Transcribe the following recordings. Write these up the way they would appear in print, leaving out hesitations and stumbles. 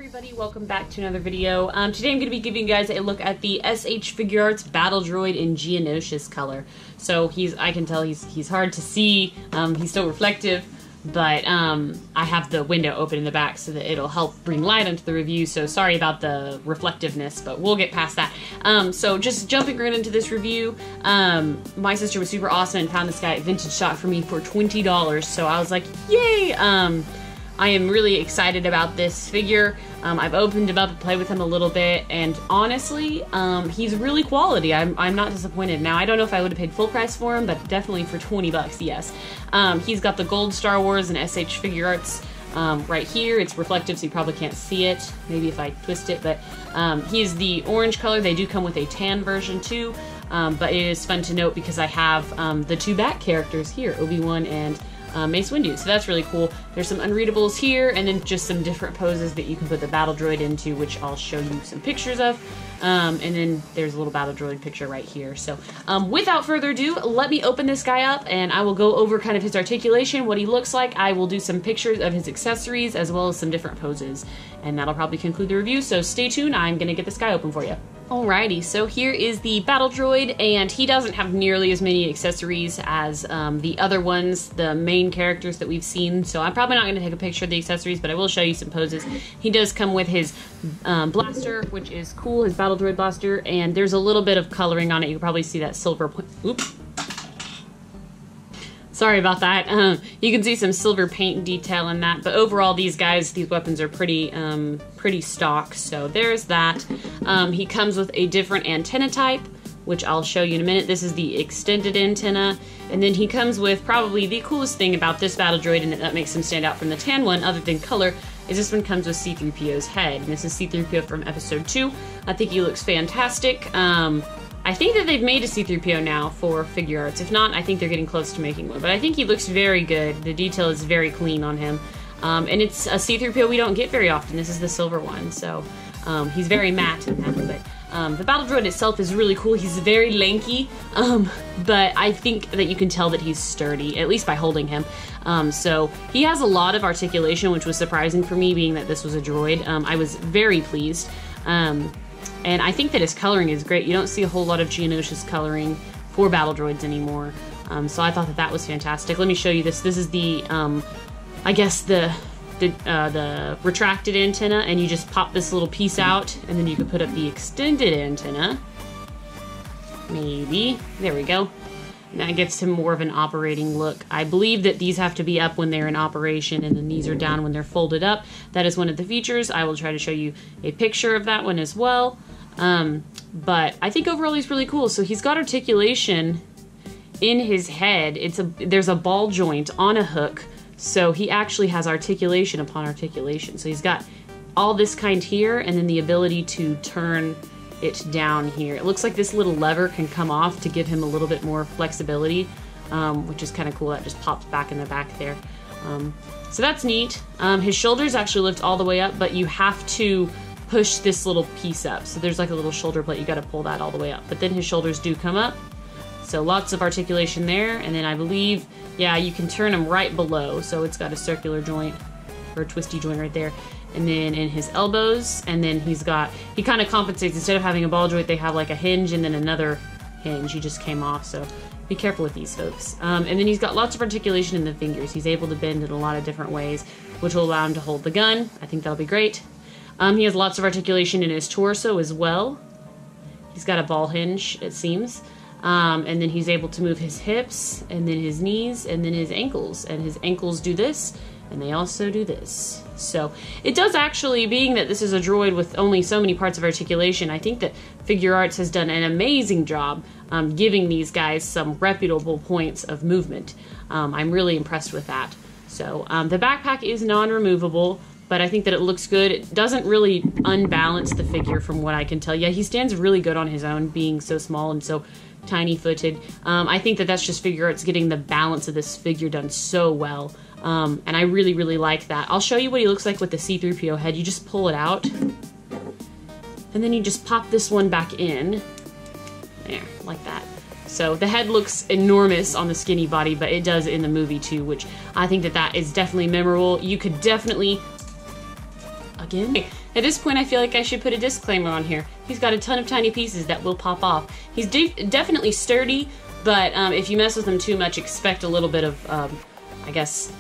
everybody, welcome back to another video. Today I'm going to be giving you guys a look at the SH Figuarts Battle Droid in Geonosis color. So I can tell he's hard to see, he's still reflective, but I have the window open in the back so that it'll help bring light onto the review, so sorry about the reflectiveness, but we'll get past that. So just jumping right into this review, my sister was super awesome and found this guy at Vintage Shop for me for $20, so I was like, yay! I am really excited about this figure. I've opened him up and played with him a little bit, and honestly, he's really quality. I'm not disappointed. Now, I don't know if I would have paid full price for him, but definitely for 20 bucks, yes. He's got the gold Star Wars and SH Figuarts right here. It's reflective, so you probably can't see it. Maybe if I twist it, but he's the orange color. They do come with a tan version too, but it is fun to note because I have the two back characters here, Obi-Wan and Mace Windu, so that's really cool. There's some unreadables here, and then just some different poses that you can put the Battle Droid into, which I'll show you some pictures of. And then there's a little Battle Droid picture right here. So without further ado, let me open this guy up, and I will go over kind of his articulation, what he looks like. I will do some pictures of his accessories, as well as some different poses, and that'll probably conclude the review, so stay tuned. I'm gonna get this guy open for you. Alrighty, so here is the Battle Droid, and he doesn't have nearly as many accessories as the other ones, the main characters that we've seen, so I'm probably not going to take a picture of the accessories, but I will show you some poses. He does come with his blaster, which is cool, his Battle Droid blaster, and there's a little bit of coloring on it. You can probably see that silver point. Oops. Sorry about that. You can see some silver paint detail in that, but overall these weapons are pretty stock, so there's that. He comes with a different antenna type, which I'll show you in a minute. This is the extended antenna, and then he comes with probably the coolest thing about this Battle Droid, and that makes him stand out from the tan one, other than color, is this one comes with C-3PO's head, and this is C-3PO from Episode 2. I think he looks fantastic. I think that they've made a C-3PO now for Figuarts. If not, I think they're getting close to making one. But I think he looks very good. The detail is very clean on him. And it's a C-3PO we don't get very often. This is the silver one, so he's very matte in that. But the Battle Droid itself is really cool. He's very lanky, but I think that you can tell that he's sturdy, at least by holding him. So he has a lot of articulation, which was surprising for me, being that this was a droid. I was very pleased. And I think that his coloring is great. You don't see a whole lot of Geonosis coloring for Battle Droids anymore. So I thought that that was fantastic. Let me show you this. This is the, I guess the retracted antenna, and you just pop this little piece out, and then you can put up the extended antenna. Maybe. There we go. And that gets him more of an operating look. I believe that these have to be up when they're in operation, and then these are down when they're folded up. That is one of the features. I will try to show you a picture of that one as well. But I think overall he's really cool. So he's got articulation in his head. There's a ball joint on a hook, so he actually has articulation upon articulation. So he's got all this kind here, and then the ability to turn it down here. It looks like this little lever can come off to give him a little bit more flexibility, which is kind of cool. That just pops back in the back there. So that's neat. His shoulders actually lift all the way up, but you have to push this little piece up. So there's like a little shoulder plate. You got to pull that all the way up. But then his shoulders do come up. So lots of articulation there. And then I believe, yeah, you can turn him right below. So it's got a circular joint or a twisty joint right there. And then in his elbows, and then he kind of compensates. Instead of having a ball joint, they have like a hinge and then another hinge. He just came off, so be careful with these folks. And then he's got lots of articulation in the fingers. He's able to bend in a lot of different ways, which will allow him to hold the gun. I think that'll be great. He has lots of articulation in his torso as well. He's got a ball hinge, it seems. And then he's able to move his hips, and then his knees, and then his ankles. And his ankles do this, and they also do this. So it does actually, being that this is a droid with only so many parts of articulation, I think that Figuarts has done an amazing job giving these guys some reputable points of movement. I'm really impressed with that. So the backpack is non-removable, but I think that it looks good. It doesn't really unbalance the figure from what I can tell. Yeah, he stands really good on his own, being so small and so tiny-footed. I think that that's just Figuarts getting the balance of this figure done so well. And I really, really like that. I'll show you what he looks like with the C-3PO head. You just pull it out, and then you just pop this one back in. There, like that. So the head looks enormous on the skinny body, but it does in the movie too, which I think that that is definitely memorable. You could definitely, again, At this point, I feel like I should put a disclaimer on here. He's got a ton of tiny pieces that will pop off. He's definitely sturdy, but if you mess with him too much, expect a little bit of, I guess,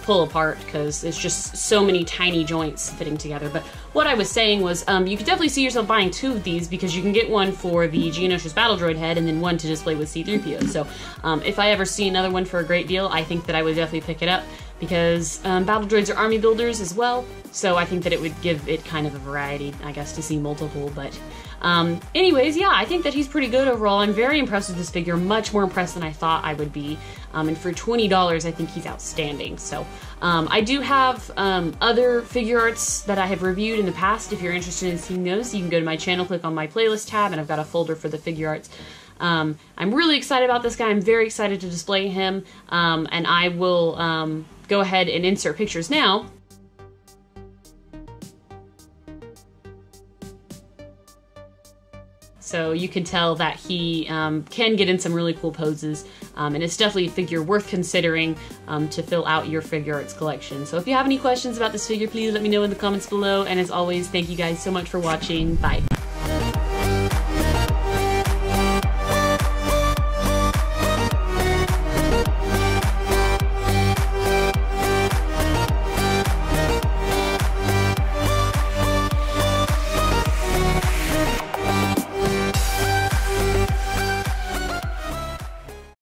pull apart, because it's just so many tiny joints fitting together. But what I was saying was, you could definitely see yourself buying 2 of these, because you can get one for the Geonosius Battle Droid head and then one to display with C-3PO. So if I ever see another one for a great deal, I think that I would definitely pick it up, because battle droids are army builders as well, so I think that it would give it kind of a variety, I guess, to see multiple. But anyways, yeah, I think that he's pretty good overall. I'm very impressed with this figure, much more impressed than I thought I would be, and for $20 I think he's outstanding. So I do have other figure arts that I have reviewed in the past. If you're interested in seeing those, you can go to my channel, click on my playlist tab, and I've got a folder for the figure arts. I'm really excited about this guy. I'm very excited to display him, and I will go ahead and insert pictures now. So you can tell that he can get in some really cool poses, and it's definitely a figure worth considering to fill out your figure arts collection. So if you have any questions about this figure, please let me know in the comments below, and as always, thank you guys so much for watching. Bye.